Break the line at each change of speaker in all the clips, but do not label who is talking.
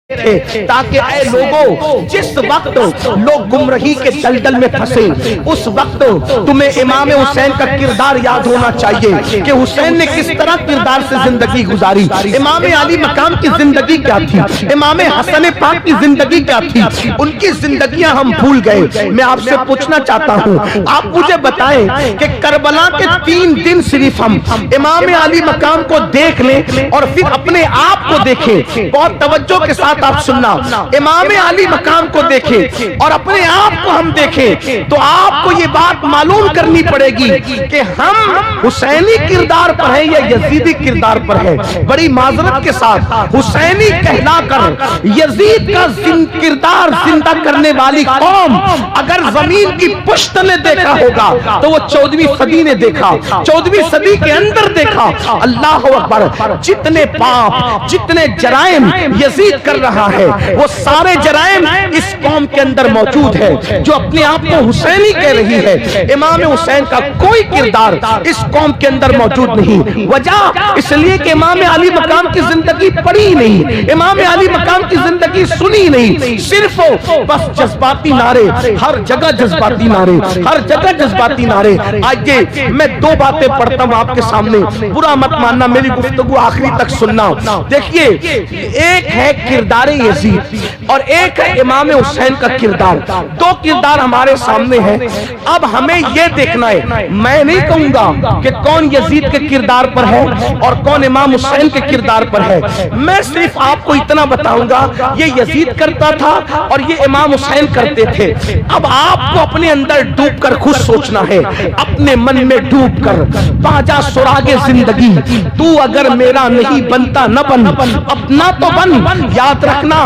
تھے تاکہ اے لوگوں جس وقت لوگ گمراہی کے دلدل میں پھنسے اس وقت تمہیں امام حسین کا کردار یاد ہونا چاہیے کہ حسین نے کس طرح کردار سے زندگی گزاری، امام علی مقام کی زندگی کیا تھی، امام حسن پاک کی زندگی کیا تھی، ان کی زندگیاں ہم بھول گئے۔ میں آپ سے پوچھنا چاہتا ہوں، آپ مجھے بتائیں کہ کربلا کے 3 دن صرف ہم امام علی مقام کو دیکھ لیں اور پھر اپنے آپ کو دیکھیں، بہت توجہ کے ساتھ آپ سننا، امام علی مقام کو دیکھیں اور اپنے آپ کو ہم دیکھیں تو آپ کو یہ بات معلوم کرنی پڑے گی کہ ہم حسینی کردار پر ہیں یا یزیدی کردار پر ہیں۔ بڑی معذرت کے ساتھ حسینی کہلا کر یزید کا کردار زندہ کرنے والی قوم اگر زمین کی پشت نے دیکھا ہوگا تو وہ 14ویں صدی نے دیکھا، 14ویں صدی کے اندر دیکھا۔ اللہ اکبر، جتنے پاپ جتنے جرائم یزید کر رہا ہے وہ سارے جرائم اس قوم کے اندر موجود ہے جو اپنے آپ کو حسینی کہہ رہی ہے۔ امام حسین کا کوئی کردار اس قوم کے اندر موجود نہیں۔ وجہ اس لیے کہ امام علی مقام کی زندگی پڑھی نہیں، امام علی مقام کی زندگی سنی نہیں، صرف بس جذباتی نعرے، ہر جگہ جذباتی نعرے، ہر جگہ جذباتی نعرے۔ آئیے میں 2 باتیں پڑھتا ہوں آپ کے سامنے، برا مت ماننا، میری گفتگو آخری تک سننا۔ دیکھیے، ایک ہے کردار یزید اور ایک ہے امام حسین کا کردار، 2 کردار ہمارے سامنے ہیں۔ اب ہمیں یہ دیکھنا ہے، میں نہیں کہوں گا کہ کون یزید کے کردار پر ہے اور کون امام حسین کے کردار پر ہے، میں صرف آپ کو اتنا بتاؤں گا یہ یزید کرتا تھا اور یہ امام حسین کرتے تھے۔ اب آپ کو اپنے اندر ڈوب کر خود سوچنا ہے، اپنے من میں ڈوب کر، باجا سراغ زندگی تو اگر میرا نہیں بنتا نہ بن، اپنا تو بن۔ یاد رکھنا،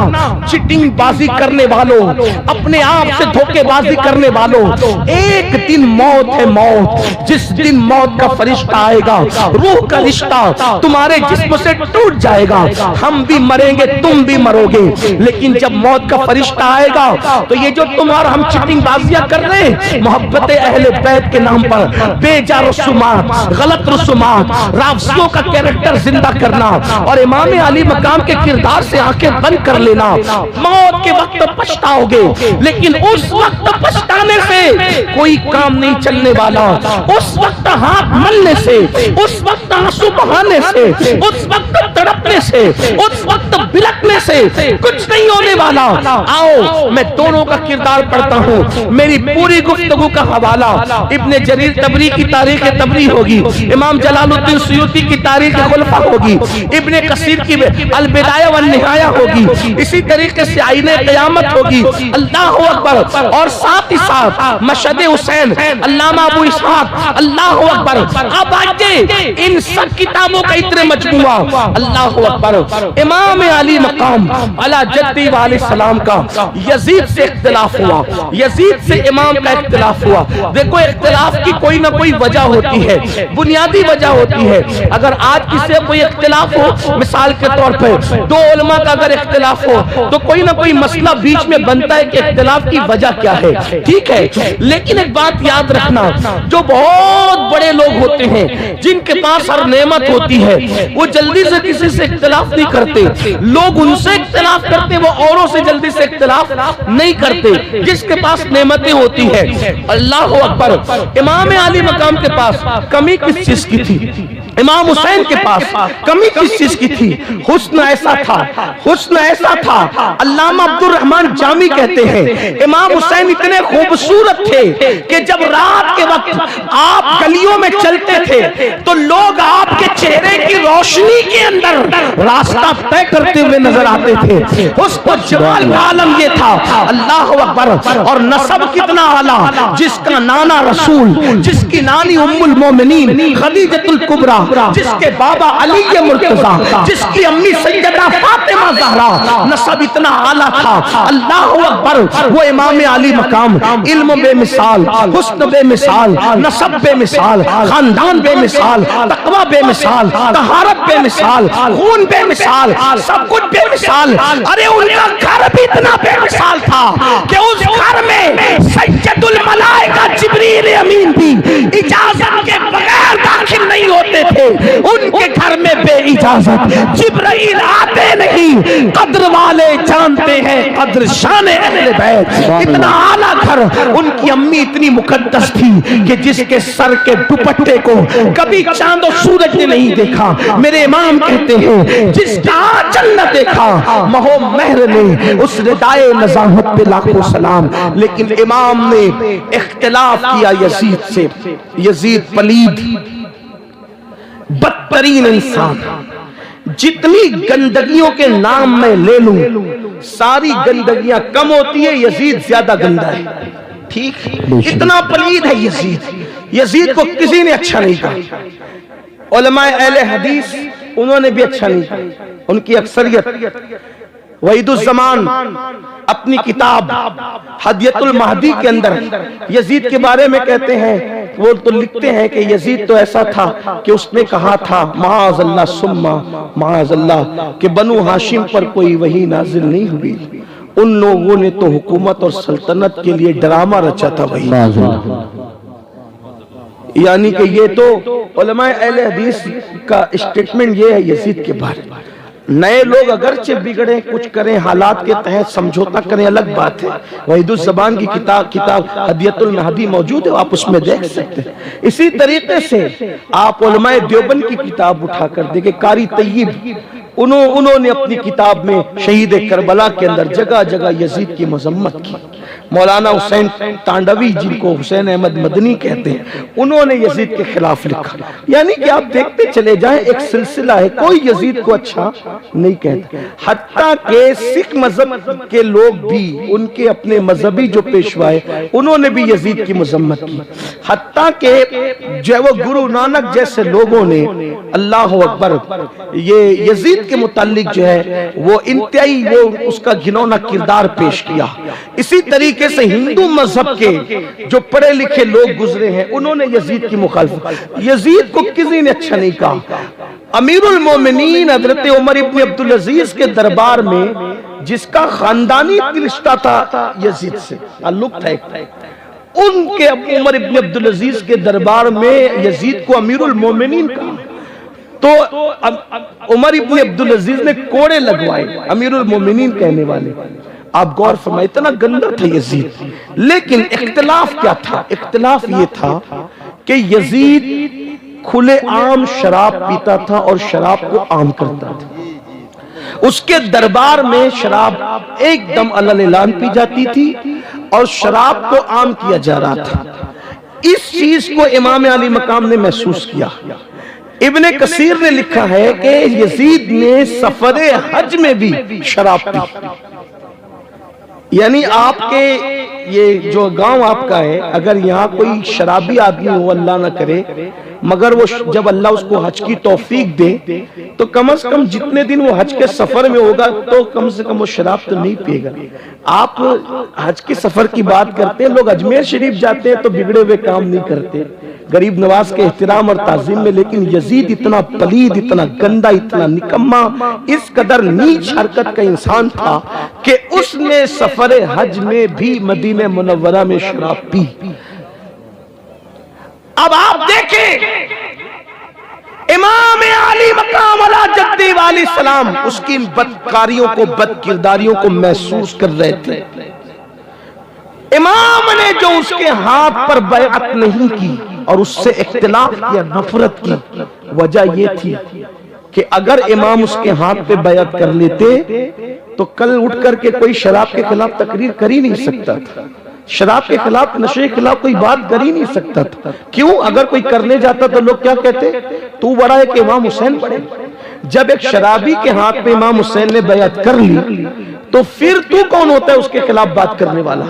چٹنگ بازی کرنے والوں، اپنے آپ سے دھوکے بازی کرنے والوں، ایک دن موت ہے موت، جس دن موت کا فرشتہ آئے گا روح کا رشتہ تمہارے جسم سے ٹوٹ جائے گا، ہم بھی مریں گے تم بھی مرو گے، لیکن جب موت کا فرشتہ آئے گا تو یہ جو تمہارا ہم چٹنگ بازیاں کر رہے ہیں محبت اہل بیت کے نام پر، بے جا رسومات، غلط رسومات، رافضیوں کا کیریکٹر زندہ کرنا اور امام علی مقام کے کردار سے آنکھیں بند کر لینا، موت کے وقت پچھتاؤ گے لیکن اس وقت پچھتانے سے کوئی کام نہیں چلنے والا، اس وقت ہاتھ ملنے سے، اس وقت آنسو بہانے سے، اس وقت تڑپنے سے، اس وقت بلکنے سے کچھ نہیں ہونے والا۔ آؤ میں دونوں کا کردار پڑھتا ہوں، میری پوری گفتگو کا حوالہ ابن جریر طبری کی تاریخ طبری ہوگی، امام جلال الدین سیوطی کی تاریخ خلفاء ہوگی، ابن کثیر کی البدایہ والنہایہ ہوگی، اسی طریقے سے آئین قیامت ہوگی، اللہ اکبر، اور ساتھ ہی ساتھ مشہد حسین، علامہ ابو اسحاق، اللہ اکبر۔ اب آئیے ان سب کتابوں کا اتنے مجموعہ، اللہ اکبر، امام علی مقام علی جدی علیہ السلام کا یزید سے اختلاف ہوا، یزید سے امام کا اختلاف ہوا۔ دیکھو اختلاف کی کوئی نہ کوئی وجہ ہوتی ہے، بنیادی وجہ ہوتی ہے۔ اگر آج کسی سے کوئی اختلاف ہو، مثال کے طور پر 2 علماء کا اگر اختلاف ہو تو کوئی نہ کوئی مسئلہ بیچ میں بنتا ہے کہ اختلاف کی وجہ کیا ہے، ٹھیک ہے، لیکن ایک بات یاد رکھنا، جو بہت بڑے لوگ ہوتے ہیں جن کے پاس ہر نعمت ہوتی ہے وہ جلدی سے کسی سے اختلاف نہیں کرتے، لوگ ان سے اختلاف کرتے، وہ اوروں سے جلدی سے اختلاف نہیں کرتے جس کے پاس نعمتیں ہوتی ہے۔ اللہ اکبر، امام علی مقام کے پاس کمی کس چیز کی تھی؟ امام حسین کے پاس کمی کس چیز کی تھی؟ حسن ایسا تھا، حسن ایسا تھا، علامہ عبد الرحمن جامی کہتے ہیں امام حسین اتنے خوبصورت تھے کہ جب رات کے وقت آپ گلیوں میں چلتے تھے تو لوگ آپ کے چہرے کی روشنی کے اندر راستہ طے کرتے ہوئے نظر آتے تھے۔ حسن و جمال کا عالم یہ تھا، اللہ اکبر، اور نسب کتنا اعلیٰ، جس کا نانا رسول، جس کی نانی ام المومنین خدیجۃ الکبریٰ، جس کے بابا علی مرتضی، جس کی امی سیدہ فاطمہ زہرا، نسب اتنا اعلیٰ تھا، اللہ اکبر۔ وہ امام علی مقام علم بے مثال، حسن بے مثال، نسب بے مثال، خاندان بے مثال، تقوی بے مثال، طہارت بے مثال، خون بے مثال، سب کچھ بے مثال۔ ارے ان کا گھر بھی اتنا بے مثال تھا کہ اس گھر میں سید الملائکہ جبریل امین بھی اجازت کے بغیر داخل نہیں ہوتے تھے۔ تھے ان کے گھر میں بے اجازت جبرائیل آتے نہیں. قدر والے جانتے ہیں قدر شان اہل بیت. اتنا اعلیٰ گھر. ان کی امی اتنی مقدس تھی کہ جس کے سر کے دوپٹے کو کبھی چاند و سورج نے نہیں دیکھا. میرے امام کہتے ہیں جس کا آنچل نہ دیکھا مہو مہر نے اس ردائے نزاہت پہ لاکھوں سلام. لیکن امام نے اختلاف کیا یزید سے. یزید پلید بدترین انسان. جتنی گندگیوں کے نام میں لے لوں ساری گندگیاں کم ہوتی ہے, یزید زیادہ گندا ہے. ٹھیک, اتنا پلید ہے یزید. یزید کو کسی نے اچھا نہیں کہا. علماء اہل حدیث انہوں نے بھی اچھا نہیں کہا. ان کی اکثریت وحید الزمان اپنی کتاب ہدیۃ المہدی کے اندر یزید کے بارے میں کہتے ہیں, وہ تو لکھتے ہیں کہ یزید تو ایسا تھا کہ اس نے کہا تھا معاذ اللہ ثم معاذ اللہ کہ بنو ہاشم پر کوئی وحی نازل نہیں ہوئی. ان لوگوں نے تو حکومت اور سلطنت کے لیے ڈرامہ رچا تھا. وہی یعنی کہ یہ تو علماء اہل حدیث کا اسٹیٹمنٹ یہ ہے یزید کے بارے میں. نئے لوگ اگرچہ بگڑیں کچھ کریں حالات کے تحت سمجھوتا کریں الگ بات ہے. وحید الزبان کی کتاب ہدیۃ المہدی موجود ہے, آپ اس میں دیکھ سکتے ہیں. اسی طریقے سے آپ علماء دیوبند کی کتاب اٹھا کر دیکھیں, قاری طیب انہوں نے اپنی کتاب میں شہید کربلا کے اندر جگہ جگہ یزید کی مذمت کی. مولانا حسین تانڈوی جن کو حسین احمد مدنی کہتے ہیں انہوں نے یزید کے خلاف لکھا. یعنی کہ آپ دیکھتے چلے جائیں ایک سلسلہ ہے, کوئی یزید کو اچھا نہیں کہتے. حتیٰ کہ سکھ مذہب کے لوگ بھی ان کے اپنے مذہبی جو پیشوائے انہوں نے بھی یزید کی مذمت کی. حتیٰ کہ جو وہ گرو نانک جیسے لوگوں نے اللہ اکبر یہ یزید کے متعلق جو ہے وہ انتہائی وہ اس کا گھنونا کردار پیش کیا. اسی طریقے سے ہندو مذہب کے جو پڑھے لکھے لوگ گزرے ہیں انہوں نے یزید کی مخالفت. یزید کو کسی نے اچھا نہیں کہا. امیر المومنین حضرت عمر ابن عبدالعزیز کے دربار میں جس کا خاندانی رشتہ تھا یزید سے تعلق تھا, ان کے عمر ابن عبدالعزیز کے دربار میں یزید کو امیر المومنین کہا. تو عمر ابن عبدالعزیز نے کوڑے لگوائے امیر المومنین کہنے والے. آپ غور فرمائیں اتنا گندا تھا یزید. لیکن اختلاف کیا تھا؟ اختلاف یہ تھا کہ یزید کھلے عام شراب پیتا تھا اور شراب کو عام کرتا تھا. اس کے دربار میں شراب ایک دم علی اعلان پی جاتی تھی اور شراب کو عام کیا جا رہا تھا. اس چیز کو امام علی مقام نے محسوس کیا. ابن کثیر نے لکھا ہے کہ یزید نے سفر حج میں بھی شراب پی. یعنی آپ کے یہ جو گاؤں آپ کا ہے اگر یہاں کوئی شرابی آدمی ہو اللہ نہ کرے مگر وہ جب اللہ اس کو حج کی توفیق دے تو کم از کم جتنے دن وہ حج کے سفر میں ہوگا تو کم سے کم وہ شراب تو نہیں پیے گا. آپ حج کے سفر کی بات کرتے ہیں, لوگ اجمیر شریف جاتے ہیں تو بگڑے ہوئے کام نہیں کرتے غریب نواز کے احترام اور تعظیم میں. لیکن یزید اتنا پلید, اتنا گندا, اتنا نکما, اس قدر نیچ حرکت کا انسان تھا کہ اس نے سفر حج میں بھی مدینہ منورہ میں شراب پی. اب آپ دیکھیں امام علی مقام علی جدی والی سلام اس کی بدکاریوں کو بد کرداریوں کو محسوس کر رہے تھے. امام نے جو اس کے ہاتھ پر بیعت نہیں کی اور اس سے اختلاف کیا, نفرت کی, وجہ یہ تھی کہ اگر امام اس کے ہاتھ پہ بیعت کر لیتے تو کل اٹھ کر کے کوئی شراب کے خلاف تقریر کر ہی نہیں سکتا تھا. شراب کے خلاف, نشے کے خلاف کوئی بات کر ہی نہیں سکتا تھا. کیوں؟ اگر کوئی کرنے جاتا تو لوگ کیا کہتے, تو بڑا ہے کہ امام حسین بڑے. جب ایک شرابی کے ہاتھ پہ امام حسین نے بیعت کر لی تو پھر تو کون ہوتا ہے اس کے خلاف بات کرنے والا.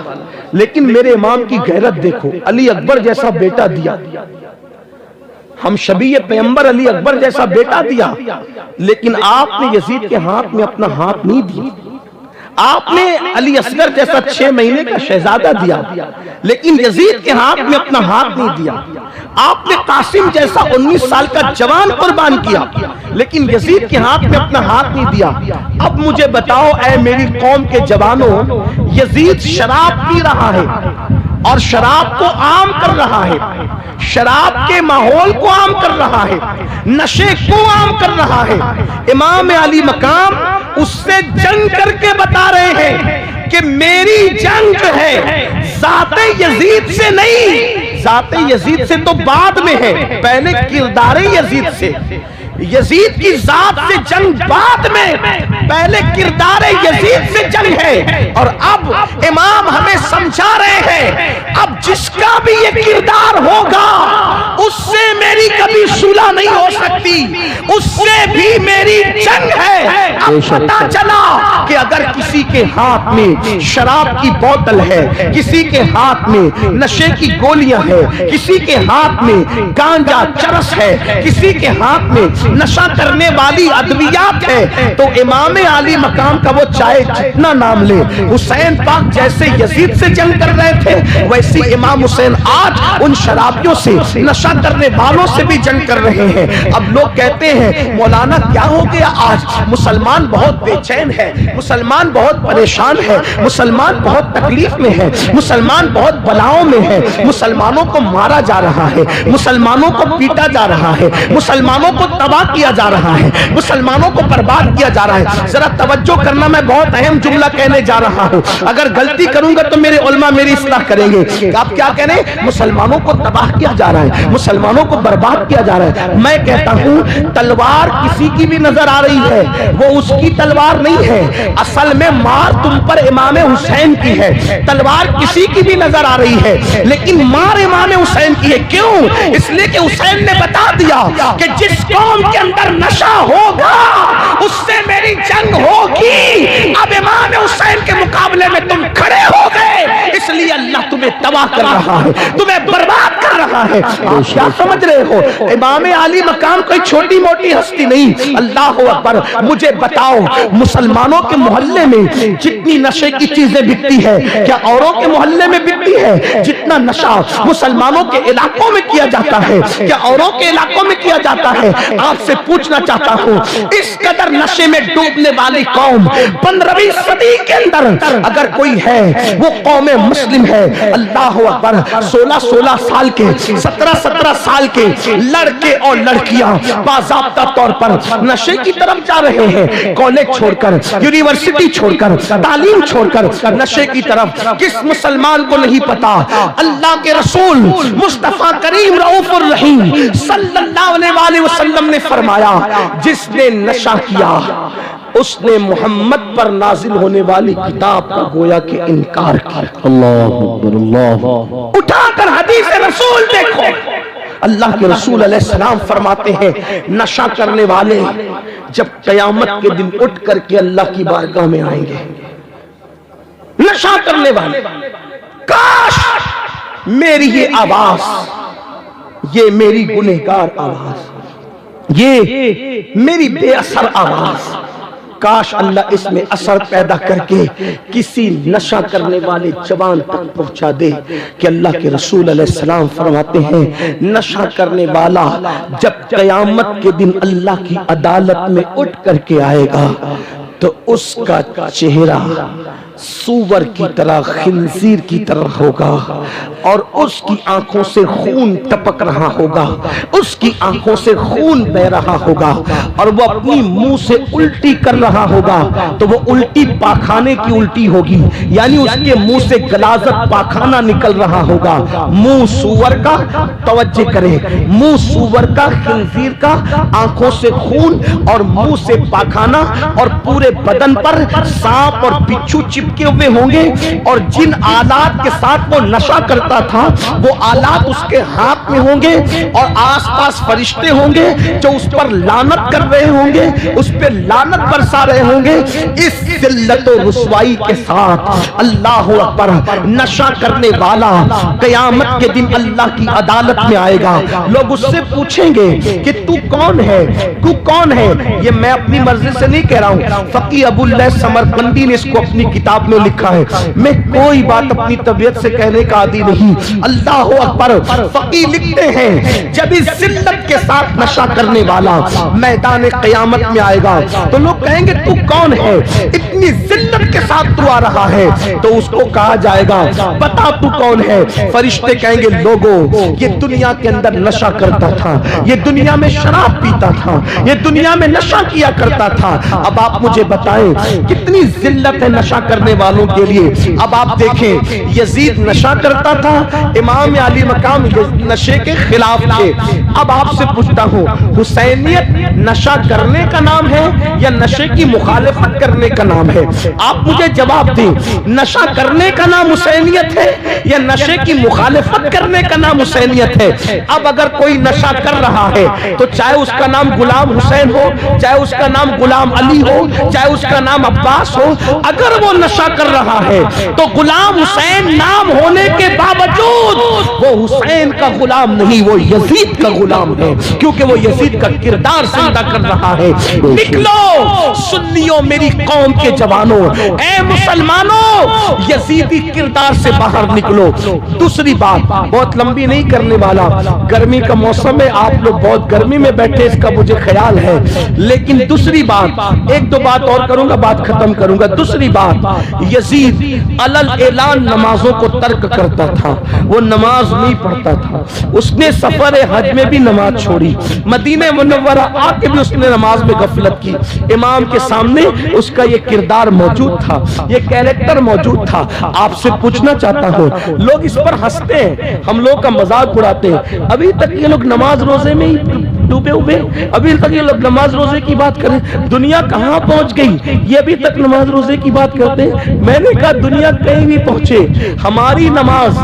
لیکن میرے امام کی غیرت دیکھو, علی اکبر جیسا بیٹا دیا, ہم شبیہ پیغمبر علی اکبر جیسا بیٹا دیا, لیکن آپ نے یزید کے ہاتھ میں اپنا ہاتھ نہیں دیا. آپ نے علی اصغر جیسا 6 مہینے کا شہزادہ دیا, لیکن یزید کے ہاتھ میں اپنا ہاتھ نہیں دیا. آپ نے قاسم جیسا 19 سال کا جوان قربان کیا, لیکن یزید کے ہاتھ میں اپنا ہاتھ نہیں دیا. اب مجھے بتاؤ اے میری قوم کے جوانوں, یزید شراب پی رہا ہے اور شراب کو عام کر رہا ہے. شراب کے ماحول کو عام کر رہا ہے، نشے کو عام کر رہا ہے۔ امام علی مقام اس سے جنگ کر کے بتا رہے ہیں کہ میری جنگ جو ہے ذات یزید سے نہیں، ذات یزید سے تو بعد میں ہے، پہلے کردار یزید سے، یزید کی ذات سے جنگ بعد میں، پہلے کردار یزید سے جنگ ہے۔ اور اب امام ہمیں سمجھا رہے ہیں اب جس کا بھی یہ کردار ہوگا اس سے میری کبھی صلح نہیں ہو سکتی، اس سے بھی میری جنگ ہے۔ اب پتا چلا کہ اگر کسی کے ہاتھ میں شراب کی بوتل ہے، کسی کے ہاتھ میں نشے کی گولیاں ہیں، کسی کے ہاتھ میں گانجا چرس ہے، کسی کے ہاتھ میں نشہ کرنے والی ادویات ہے، تو امام علی مقام کا وہ چاہے جتنا نام لے، حسین پاک جیسے یزید سے جنگ کر رہے تھے ویسی امام حسین آج ان شرابیوں سے، نشہ کرنے والوں سے بھی جنگ کر رہے ہیں۔ اب لوگ کہتے ہیں مولانا کیا ہو گیا آج؟ مسلمان بہت بے چین ہے، مسلمان بہت پریشان ہے، مسلمان بہت تکلیف میں ہے، مسلمان بہت بلاؤں میں ہے، مسلمانوں کو مارا جا رہا ہے، مسلمانوں کو پیٹا جا رہا ہے، مسلمانوں کو تباہ کیا جا رہا ہے، مسلمانوں کو برباد کیا جا رہا ہے۔ ذرا توجہ کرنا، میں بہت اہم جملہ کہنے جا رہا ہوں، اگر غلطی کروں گا تو میرے علماء میری اصلاح کریں گے۔ آپ کیا کہہ رہے ہیں؟ مسلمانوں کو تباہ کیا جا رہا ہے، مسلمانوں کو برباد کیا جا رہا ہے۔ میں کہتا ہوں تلوار کسی کی بھی نظر آ رہی ہے، وہ اس کی تلوار نہیں ہے، اصل میں مار تم پر امام حسین کی ہے۔ تلوار کسی کی بھی نظر آ رہی ہے لیکن مار امام حسین کی ہے۔ کیوں؟ اس لیے کہ حسین نے بتا دیا کہ جس قوم کے اندر نشہ ہوگا اس سے میری جنگ ہوگی۔ اب امام حسین کے مقابلے میں تم کھڑے ہو گئے، اس لیے اللہ تمہیں تباہ کر رہا ہے، تمہیں برباد کر رہا ہے۔ آپ کیا سمجھ رہے ہو؟ امام علی مقام کوئی چھوٹی موٹی ہستی نہیں۔ اللہ اکبر، مجھے بتاؤ مسلمانوں کے محلے میں جتنی نشے کی چیزیں بکتی ہے کیا اوروں کے محلے میں بکتی ہے؟ جتنا نشہ مسلمانوں کے علاقوں میں کیا جاتا ہے کیا اوروں کے علاقوں میں کیا جاتا ہے؟ آپ سے پوچھنا چاہتا ہوں اس قدر نشے میں ڈوبنے والی قوم 15ویں صدی کے اندر اگر کوئی ہے وہ قوم مسلم ہے۔ اللہ اکبر، 16 سال کے 17 سال کے لڑکے اور لڑکیاں باضابطہ طور پر نشے کی طرف جا رہے ہیں، کالج چھوڑ کر، یونیورسٹی چھوڑ کر، تعلیم چھوڑ کر نشے کی طرف۔ کس مسلمان کو نہیں پتا اللہ کے رسول مصطفیٰ کریم رؤوف الرحیم صلی اللہ علیہ وسلم نے فرمایا جس نے نشہ کیا اس نے محمد پر نازل ہونے والی کتاب کا گویا کہ انکار کیا۔
اللہ اکبر، اللہ
اٹھا کر حدیث رسول دیکھو، اللہ کے رسول علیہ السلام فرماتے ہیں نشہ کرنے والے جب قیامت کے دن اٹھ کر کے اللہ کی بارگاہ میں آئیں گے، نشہ کرنے والے، کاش میری یہ آواز، یہ میری گنہگار آواز، یہ میری بے اثر آواز، کاش اللہ اس میں اثر پیدا کر کے کسی نشہ کرنے والے جوان تک پہنچا دے کہ اللہ کے رسول علیہ السلام فرماتے ہیں نشہ کرنے والا جب قیامت کے دن اللہ کی عدالت میں اٹھ کر کے آئے گا تو اس کا چہرہ سور کی طرح، خنزیر کی طرح ہوگا، اور اس کی آنکھوں سے خون ٹپک رہا ہوگا، اس کی آنکھوں سے خون بہ رہا ہوگا، اور وہ اپنی منہ سے الٹی کر رہا ہوگا تو وہ الٹی پاخانے کی الٹی ہوگی، یعنی اس کے منہ سے غلاظت پاخانہ نکل رہا ہوگا۔ منہ سور کا، توجہ کریں، منہ سور کا، خنزیر کا، آنکھوں سے خون اور منہ سے پاخانہ، اور پورے بدن پر سانپ اور بچھو چپکے ہوئے ہوں گے، اور جن آلات کے ساتھ وہ نشہ کرتا تھا وہ آلات اس کے ہاتھ میں ہوں گے، اور آس پاس فرشتے ہوں گے جو اس پر لعنت کر رہے ہوں گے، اس پہ لعنت برسا رہے ہوں گے۔ اس ذلت و رسوائی کے ساتھ اللہ اکبر نشہ کرنے والا قیامت کے دن اللہ کی عدالت میں آئے گا۔ لوگ اس سے پوچھیں گے کہ تو کون ہے، تو کون ہے؟ یہ میں اپنی مرضی سے نہیں کہہ رہا ہوں، فقی ابو اللہ سمرقندی نے اس کو اپنی کتاب میں لکھا ہے، میں کوئی بات اپنی طبیعت سے کہنے کا عادی نہیں۔ اللہ اکبر، فقی لکھتے ہیں جب اس ذلت کے ساتھ نشہ کرنے والا میدان قیامت میں آئے گا تو لوگ کہیں گے تو کون ہے، اتنی ذلت کے ساتھ تو ہوا رہا ہے تو اس کو کہا جائے گا بتا تو کون ہے؟ فرشتے کہیں گے لوگوں یہ دنیا کے اندر نشہ کرتا تھا، یہ دنیا میں شراب پیتا تھا، یہ دنیا میں نشہ کیا کرتا تھا۔ اب آپ مجھے بتائیں کتنی ذلت ہے نشہ کرنے والوں کے لیے۔ اب آپ دیکھیں یزید نشہ کرتا تھا، امام علی مقام نشے کے خلاف تھے۔ اب آپ سے پوچھتا ہوں حسینیت نشہ کرنے کا نام ہے یا نشے کی مخالفت کرنے کا نام ہے؟ آپ مجھے جواب دیں، نشہ کرنے کا نام حسینیت ہے یا نشے کی مخالفت کرنے کا نام حسینیت ہے؟ اب اگر کوئی نشہ کر رہا ہے تو چاہے اس کا نام غلام حسین ہو، چاہے اس کا نام غلام علی ہو، چاہے اس کا نام عباس ہو، اگر وہ نشہ کر رہا ہے تو غلام حسین نام ہونے کے باوجود وہ حسین کا غلام نہیں، وہ یزید کا غلام ہے، کیونکہ وہ یزید کا کردار زندہ کر رہا ہے۔ نکلو سنیوں میری قوم کے جوانوں، اے مسلمانوں یزیدی کردار سے باہر نکلو۔ دوسری بات بہت لمبی نہیں کرنے والا، گرمی کا موسم ہے، آپ لوگ بہت گرمی میں بیٹھے اس کا مجھے خیال ہے، لیکن دوسری بات ایک دو بات اور کروں گا، بات ختم کروں گا۔ دوسری بات یزید علل اعلان نمازوں کو ترک کرتا تھا، وہ نماز نہیں پڑھتا تھا، اس نے سفر حج میں بھی نماز چھوڑی، مدینہ منورہ آ کے بھی اس نے نماز میں غفلت کی۔ امام کے سامنے اس کا یہ کردار موجود تھا، یہ کیریکٹر موجود تھا۔ آپ سے پوچھنا چاہتا ہوں، لوگ اس پر ہنستے ہیں، ہم لوگ کا مذاق اڑاتے ہیں، ابھی تک یہ لوگ نماز روزے میں ہی ڈوبے ہوئے، ابھی تک یہ لوگ نماز روزے کی بات کریں، دنیا کہاں پہنچ گئی؟ یہ ابھی تک نماز روزے کی بات کرتے ہیں۔ میں نے کہا دنیا کہیں بھی پہنچے، ہماری نماز،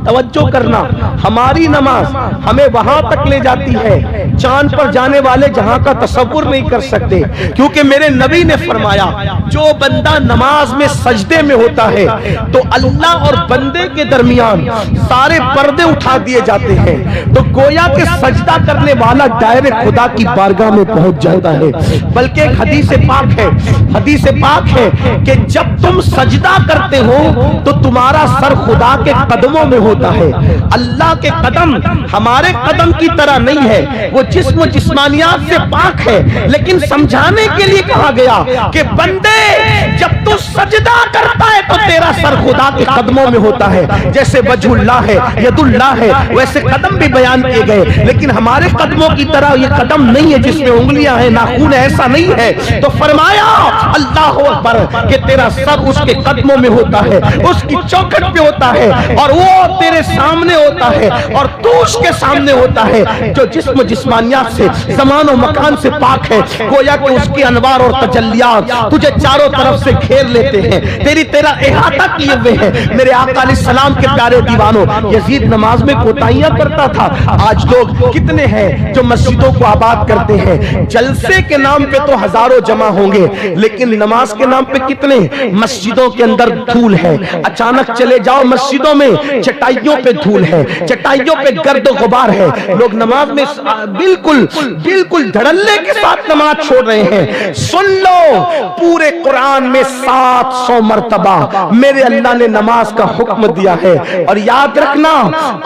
توجہ کرنا، ہماری نماز ہمیں وہاں تک لے جاتی ہے چاند پر جانے والے جہاں کا تصور نہیں کر سکتے، کیونکہ میرے نبی نے فرمایا جو بندہ نماز میں سجدے میں ہوتا ہے تو اللہ اور بندے کے درمیان سارے پردے اٹھا دیے جاتے ہیں، تو گویا کہ سجدہ کرنے والا ڈائریکٹ خدا کی بارگاہ میں پہنچ جاتا ہے۔ بلکہ ایک حدیث پاک ہے، حدیث پاک ہے کہ جب تم سجدہ کرتے ہو تو تمہارا سر خدا کے قدموں میں ہوتا ہے۔ اللہ کے قدم ہمارے قدم کی طرح نہیں ہے، وہ جسم و جسمانیات سے پاک ہے، لیکن سمجھانے کے لیے کہا گیا کہ بندے جب تو سجدہ کرتا ہے تو تیرا سر خدا کے قدموں میں ہوتا ہے۔ جیسے وجہ اللہ ہے، ید اللہ ہے، ویسے قدم بھی بیان کیے گئے، لیکن ہمارے قدموں کی طرح یہ قدم نہیں ہے جس میں انگلیاں ہیں، ناخن ہے، ایسا نہیں ہے۔ تو فرمایا اللہ اکبر کہ تیرا سر اس کے قدموں میں ہوتا ہے، اس کی چوکھٹ پہ ہوتا ہے، اور وہ تیرے سامنے ہوتا ہے اور تو اس کے سامنے ہوتا ہے، جو جسم جسمانیات سے، زمان و مکان سے پاک ہے۔ گویا کہ اس کی انوار اور تجلیات تجھے چاروں طرف سے گھیر لیتے ہیں، تیرا احاطہ کیے ہوئے ہیں۔ میرے آقا علیہ السلام کے پیارے دیوانوں، یزید نماز میں کوتاہیاں کرتا تھا۔ آج لوگ کتنے ہیں جو مسجدوں کو آباد کرتے ہیں، جلسے کے نام پہ تو ہزاروں جمع ہوں گے، لیکن نماز کے نام پہ کتنے؟ مسجدوں کے اندر دھول ہے، اچانک چلے جاؤ مسجدوں میں چٹائیوں پہ دھول ہے، چٹائیوں پہ گرد و غبار ہے، لوگ نماز میں بالکل دھڑلے کے ساتھ نماز چھوڑ رہے ہیں۔ سن لو پورے قرآن میں 700 مرتبہ میرے اللہ نے نماز کا حکم دیا ہے، اور یاد رکھنا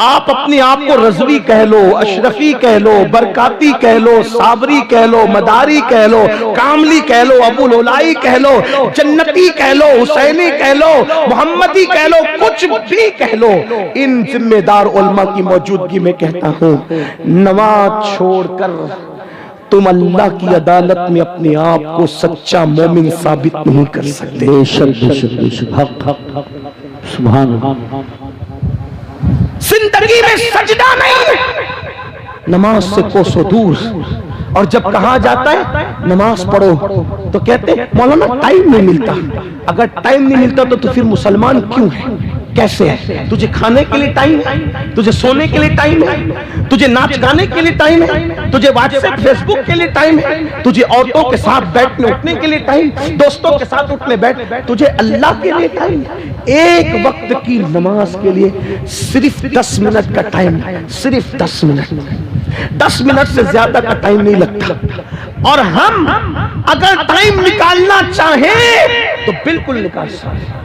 آپ اپنے آپ کو رضوی کہہ لو، اشرفی کہہ لو، برکاتی کہہ لو، صابری کہہ لو، مداری کہہ لو، کاملی کہہ لو، ابو لولائی کہہ لو، جنتی کہہ لو، حسینی کہہ لو، محمدی کہہ لو، کچھ بھی کہہ لو، ان ذمہ دار علماء کی موجودگی میں کہتا ہوں نماز چھوڑ کر تم اللہ کی عدالت میں اپنے آپ کو سچا مومن ثابت نہیں کر سکتے۔
بے شک بے شک بے شک، حق حق حق، سبحان اللہ۔
زندگی میں سجدہ نہیں، نماز سے کوسوں دور، اور جب کہا جاتا ہے نماز پڑھو تو کہتے مولانا ٹائم نہیں ملتا۔ اگر ٹائم نہیں ملتا تو پھر مسلمان کیوں ہے؟ کیسے ہے؟ تجھے کھانے کے لیے ٹائم ہے، تجھے سونے کے لیے ٹائم ہے، تجھے ناچ گانے کے لیے ٹائم ہے، تجھے واٹس ایپ فیس بک کے لیے ٹائم ہے، تجھے عورتوں کے ساتھ بیٹھنے اٹھنے کے لیے ٹائم، دوستوں کے ساتھ اٹھنے بیٹھ، تجھے اللہ کے لیے ٹائم، ایک وقت کی نماز کے لیے صرف 10 منٹ کا ٹائم، صرف 10 منٹ، 10 منٹ سے زیادہ کا ٹائم نہیں لگتا۔ اور ہم اگر ٹائم نکالنا چاہیں تو بالکل نکال سکتے۔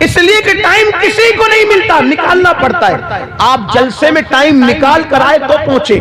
اس لیے کہ ٹائم کسی کو نہیں ملتا، نکالنا پڑتا ہے۔ آپ جلسے میں ٹائم نکال کر آئے تو پہنچے،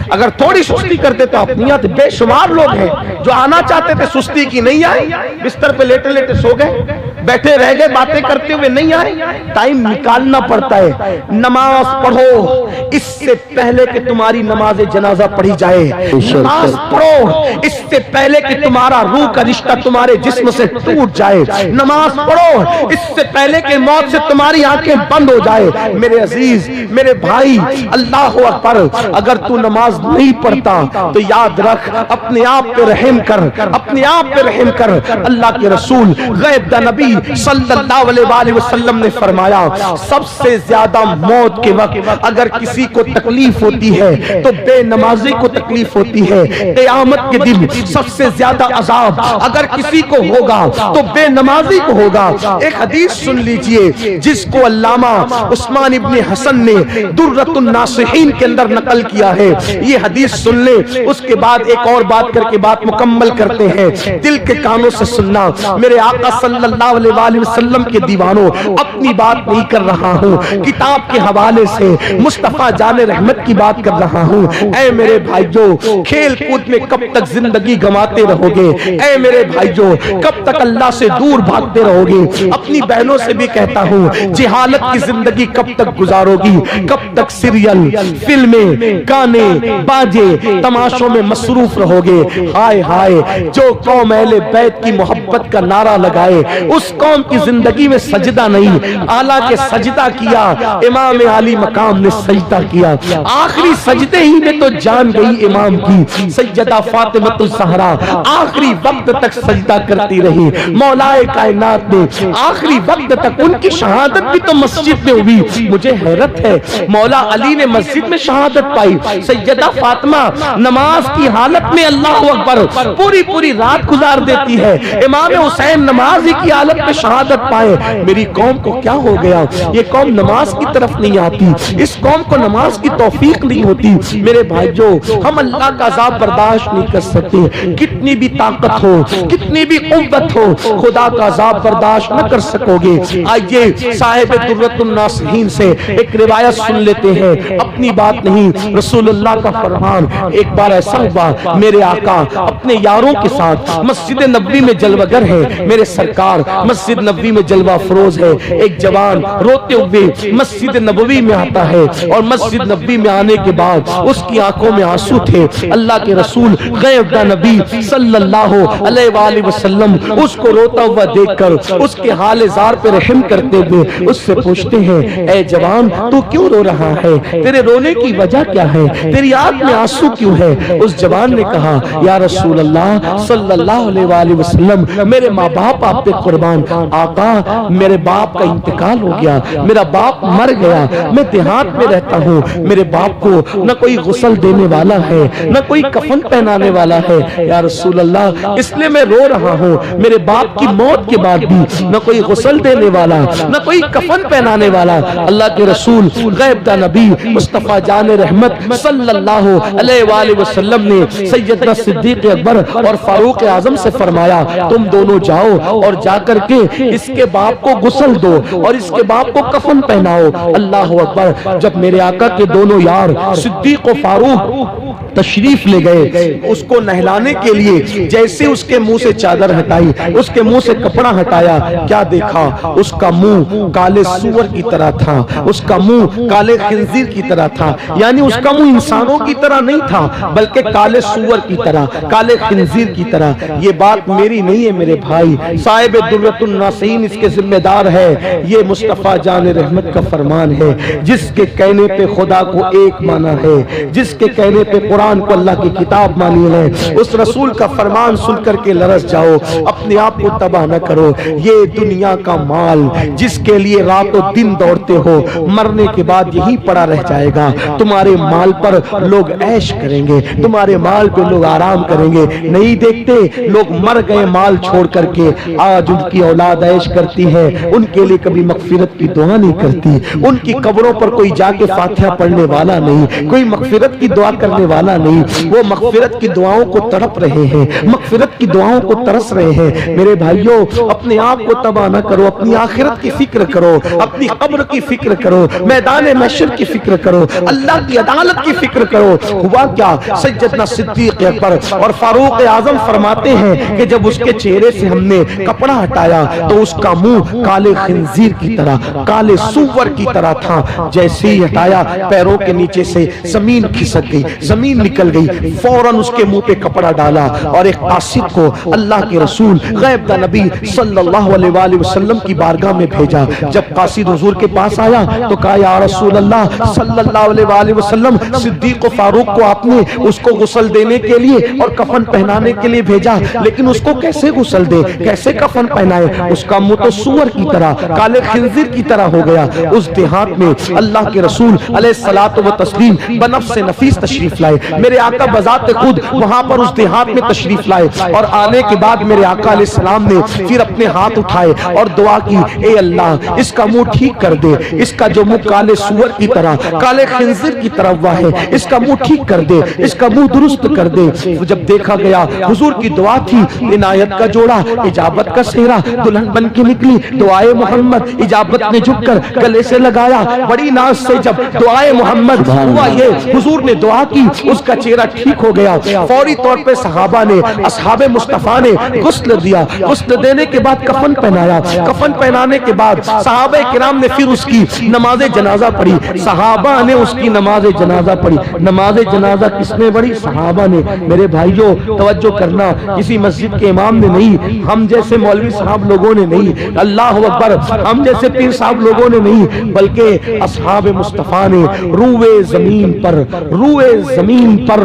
اگر تھوڑی سستی کرتے تو اپنیات بے شمار لوگ ہیں جو آنا چاہتے تھے، سستی کی نہیں آئے، بستر پہ لیٹے لیٹے سو گئے، بیٹھے رہ گئے باتیں کرتے ہوئے نہیں آئے۔ ٹائم نکالنا پڑتا ہے۔ نماز پڑھو اس سے پہلے کہ تمہاری نماز جنازہ پڑھی جائے، نماز پڑھو اس سے پہلے کہ تمہارا روح کا رشتہ تمہارے جسم سے ٹوٹ جائے، نماز پڑھو اس سے پہلے کہ موت سے تمہاری آنکھیں بند ہو جائے۔ میرے عزیز، میرے بھائی، اللہ اکبر، اگر تو نماز نہیں پڑھتا تو یاد رکھ، اپنے آپ پہ رحم کر، اپنے آپ پہ رحم کر۔ اللہ کے رسول غیب دا نبی صلی اللہ علیہ وآلہ وسلم نے فرمایا، سب سے زیادہ موت کے وقت اگر کسی کو تکلیف ہوتی ہے تو بے نمازی کو تکلیف ہوتی ہے۔ قیامت کے دن سب سے زیادہ عذاب اگر کسی کو ہوگا تو بے نمازی کو ہوگا۔ ایک حدیث سن لیجئے جس کو علامہ عثمان ابن حسن نے درۃ الناصحین کے اندر نقل کیا ہے۔ یہ حدیث سن لے، اس کے بعد ایک اور بات کر کے بات مکمل کرتے ہیں۔ دل کے کانوں سے سننا، میرے آقا صلی اللہ علیہ وآلہ وسلم کے دیوانوں، اپنی بات نہیں کر رہا ہوں، کتاب کے حوالے سے مصطفیٰ جان رحمت کی بات کر رہا ہوں۔ اے میرے بھائیوں، کھیل کود میں کب تک زندگی گنواتے رہو گے؟ اے میرے بھائیوں، کب تک اللہ سے دور بھاگتے رہو گے؟ اپنی بہنوں سے بھی کہتا ہوں، جہالت کی زندگی کب تک گزارو گی؟ کب تک سیریل، فلمیں، گانے، باجے، تماشوں میں مصروف رہو گے؟ ہائے ہائے، جو قوم اہل بیت کی محبت کا نعرہ لگائے اس قوم کی زندگی میں سجدہ نہیں، حالانکہ سجدہ کیا امام علی مقام نے سجدہ کیا، آخری سجدے ہی میں تو جان گئی امام کی۔ سیدہ فاطمہ الزہرا آخری وقت تک سجدہ کرتی رہی، مولا کائنات نے آخری وقت تک، ان کی شہادت بھی تو مسجد میں ہوئی۔ مجھے حیرت ہے، مولا علی نے مسجد میں شہادت پائی، سیدہ فاطمہ نماز کی حالت میں اللہ اکبر پوری رات گزار دیتی ہے، امام حسین نماز ہی کی حالت میں شہادت پائے۔ میری قوم کو کیا ہو گیا؟ یہ قوم نماز کی طرف نہیں آتی، اس قوم کو نماز کی توفیق نہیں ہوتی۔ میرے بھائیوں، ہم اللہ کا عذاب برداشت نہیں کر سکتے، کتنی بھی طاقت ہو، کتنی بھی قوت ہو، خدا کا عذاب برداشت نہ کر سکو گے۔ آئیے صاحب درۃ الناصحین سے ایک روایت سن لیتے ہیں، اپنی بات نہیں، رسول اللہ کا فرمان۔ ایک بار ایسا ہوا، میرے آقا اپنے یاروں کے ساتھ مسجد نبوی میں جلوگر ہے، میرے سرکار مسجد نبوی میں جلوہ فروز ہے۔ ایک جوان روتے ہوئے مسجد نبوی میں آتا ہے، اور مسجد نبوی میں آنے کے بعد اس کی آنکھوں میں آنسو تھے۔ اللہ کے رسول غیب دا نبی صلی اللہ علیہ وآلہ وسلم اس کو روتا ہوا دیکھ کر اس کے حال زار پہ رحم کرتے ہوئے اس سے پوچھتے ہیں، اے جوان، تو کیوں رو رہا ہے؟ تیرے رونے کی وجہ کیا ہے؟ تیری آنکھ میں آنسو کیوں ہے؟ اس جوان نے کہا، یا رسول اللہ صلی اللہ علیہ وآلہ وسلم، میرے ماں باپ آپ پہ قربان، آقا میرے باپ کا انتقال ہو گیا، میرا باپ مر گیا، میں دیہات میں رہتا ہوں، میرے باپ کو نہ کوئی غسل دینے والا ہے، نہ کوئی کفن پہنانے والا ہے، یا رسول اللہ اس لیے میں رو رہا ہوں، میرے باپ کی موت کے بعد بھی نہ کوئی غسل دینے والا، نہ کوئی کفن پہنانے والا۔ اللہ کے رسول غیب دا نبی مصطفیٰ جان رحمت صلی اللہ علیہ وآلہ وسلم نے سیدنا صدیق اکبر اور فاروق اعظم سے فرمایا، تم دونوں جاؤ اور جا کر کے اس کے باپ کو غسل دو اور اس کے باپ کو کفن پہناؤ۔ اللہ اکبر، جب میرے آقا کے دونوں یار صدیق و فاروق تشریف لے گئے اس کو نہلانے کے لیے، جیسے اس کے منہ سے چادر ہٹائی، اس کے منہ سے کپڑا ہٹایا، کیا دیکھا؟ اس کا منہ کالے سور کی طرح تھا، اس کا منہ کالے خنزیر کی طرح تھا، یعنی اس کا منہ انسانوں کی طرح نہیں تھا بلکہ کالے سور کی طرح، کالے خنزیر کی طرح۔ یہ بات میری نہیں ہے میرے بھائی، صاحب درۃ الناصحین اس کے ذمہ دار ہے، یہ مصطفیٰ جان رحمت کا فرمان ہے۔ جس کے کہنے پہ خدا کو ایک مانا ہے، جس کے کہنے پہ قرآن کو اللہ کی کتاب مانی ہے، اس رسول کا فرمان سن کر کے لرز جاؤ، اپنے آپ کو تباہ نہ کرو۔ یہ دنیا کا مال جس کے لیے رات و دن دوڑتے ہو، مرنے کے بعد یہی پڑا رہ جائے گا۔ تمہارے مال پر لوگ عیش کریں گے، تمہارے مال پہ لوگ آرام کریں گے، نہیں دیکھتے لوگ مر گئے مال چھوڑ کر کے، آج ان کی اولاد عیش کرتی ہے، ان کے لیے کبھی مغفرت کی دعا نہیں کرتی، ان کی قبروں پر کوئی جا کے فاتحہ پڑھنے والا نہیں، کوئی مغفرت کی دعا کرنے والا نہیں، وہ مغفرت کی دعاؤں کو تڑپ رہے ہیں، مغفرت کی دعاؤں کو ترس رہے ہیں۔ میرے بھائیوں، اپنے آپ کو تباہ نہ کرو، اپنی آخرت کی فکر کرو، اپنی قبر کی فکر کرو، میدان محشر کی فکر کرو، اللہ کی عدالت کی فکر کرو۔ ہوا کیا؟ سیدنا صدیق اکبر اور فاروق اعظم فرماتے ہیں کہ جب اس کے چہرے سے ہم نے کپڑا ہٹایا تو اس کا منہ کالے خنزیر کی طرح، کالے سور کی طرح تھا۔ جیسے ہی ہٹایا، پیروں کے نیچے سے زمین کھسک گئی، زمین نکل گئی، فوراً اس کے منہ پہ کپڑا ڈالا اور ایک قاصد کو اللہ کے رسول غیب دا نبی صلی اللہ علیہ وآلہ وسلم کی بارگاہ میں بھیجا۔ جب قاصد حضور کے پاس آیا تو کہا یا رسول اللہ صلی اللہ علیہ وآلہ وسلم، صدیق و فاروق کو آپ نے اس کو غسل دینے کے لیے اور کفن پہنانے کے لیے بھیجا، لیکن اس کو کیسے غسل دے، کیسے کفن پہنائے؟ اس کا منہ تو سور کی طرح، کالے خنزیر کی طرح ہو گیا۔ اس دیہات میں اللہ کے رسول علیہ الصلوۃ والتسلیم بنفس نفیس تشریف لائے، میرے آقا بذات خود وہاں پر اس دیہات میں تشریف لائے، اور آنے کے بعد میرے آقا علیہ السلام نے پھر اپنے ہاتھ اٹھائے اور دعا کی، اے اللہ اس کا منہ ٹھیک کر دے، اس کا جو منہ کالے سور کی طرح، کالے خنزیر کی طرح ہوا ہے، اس کا منہ ٹھیک کر دے، اس کا منہ درست کر دے۔ جب دیکھا گیا حضور کی دعا تھی، عنایت کا جوڑا، اجابت کا سہرا، دلہن بن کے نکلی، دعائے محمد، اجابت نے جھک کر گلے سے لگایا، بڑی ناز سے جب دعائے محمد ہوا، یہ حضور نے دعا کی، اس کا چہرہ ٹھیک ہو گیا۔ فوری طور پہ صحابہ نے، اصحاب مصطفیٰ نے غسل دیا، غسل دینے کے بعد کفن پہنایا، کفن پہنانے کے بعد صحابہ کرام نے پھر اس کی نماز جنازہ پڑھی، صحابہ نے اس کی نماز جنازہ پڑھی۔ نماز جنازہ کس نے پڑھی؟ صحابہ نے۔ میرے بھائیوں توجہ کرنا، کسی مسجد کے امام نے نہیں، ہم جیسے مولوی صاحب لوگوں نے نہیں، اللہ اکبر، ہم جیسے پیر صاحب لوگوں نے نہیں، بلکہ اصحاب مصطفیٰ نے روئے زمین پر، روئے زمین پر،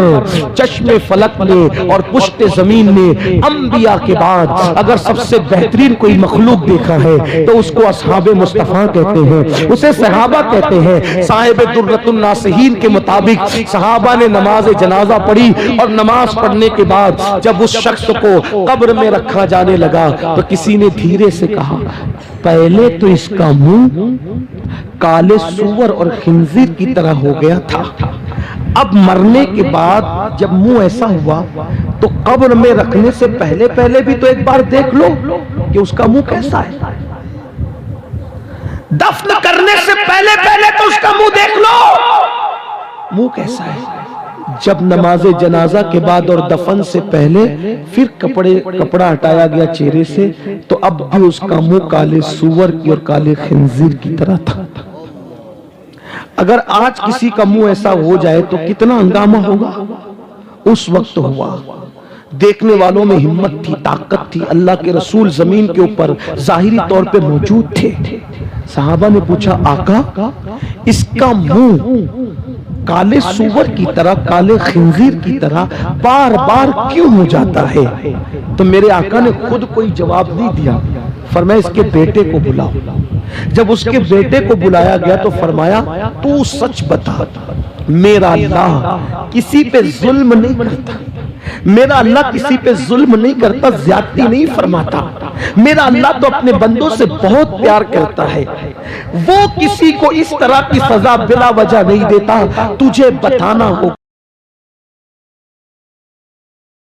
چشم فلک نے اور پشت زمین نے انبیاء کے بعد اگر سب سے بہترین کوئی مخلوق دیکھا ہے تو اس کو اصحاب مصطفیٰ کہتے ہیں، اسے صحابہ کہتے ہیں۔ صاحب درۃ الناصحین کے مطابق صحابہ نے نماز جنازہ پڑھی، اور نماز پڑھنے کے بعد جب اس شخص کو قبر میں رکھا جانے لگا تو کسی نے دھیرے سے کہا، پہلے تو اس کا منہ کالے سور اور خنزیر کی طرح ہو گیا تھا، اب مرنے کے بعد جب منہ ایسا ہوا تو قبر میں رکھنے سے پہلے بھی تو ایک بار دیکھ لو کہ اس کا منہ کیسا ہے، دفن کرنے سے پہلے تو اس کا منہ دیکھ لو، منہ کیسا ہے۔ جب نماز جنازہ کے بعد اور دفن سے پہلے پھر کپڑا ہٹایا گیا چہرے سے تو اب بھی اس کا منہ کالے سور کی اور کالے خنزیر کی طرح تھا۔ اگر آج کسی کا منہ ایسا ہو جائے تو کتنا ہنگامہ ہوگا؟ اس وقت ہوا۔ دیکھنے والوں میں ہمت تھی، طاقت تھی، اللہ کے رسول زمین کے اوپر ظاہری طور پہ موجود تھے۔ صحابہ نے پوچھا، آقا اس کا منہ کالے سور کی طرح، کالے خنزیر کی طرح بار بار کیوں ہو جاتا ہے؟ تو میرے آقا نے خود کوئی جواب نہیں دیا، فرمایا اس کے بیٹے کو بلاؤ۔ جب اس کے بیٹے کو بلایا گیا تو فرمایا، تو سچ بتا، میرا اللہ کسی پہ ظلم نہیں کرتا، میرا اللہ کسی پہ ظلم نہیں کرتا، زیادتی نہیں فرماتا، میرا اللہ تو اپنے بندوں سے بہت پیار کرتا ہے، وہ کسی کو اس طرح کی سزا بلا وجہ نہیں دیتا، تجھے بتانا ہوگا۔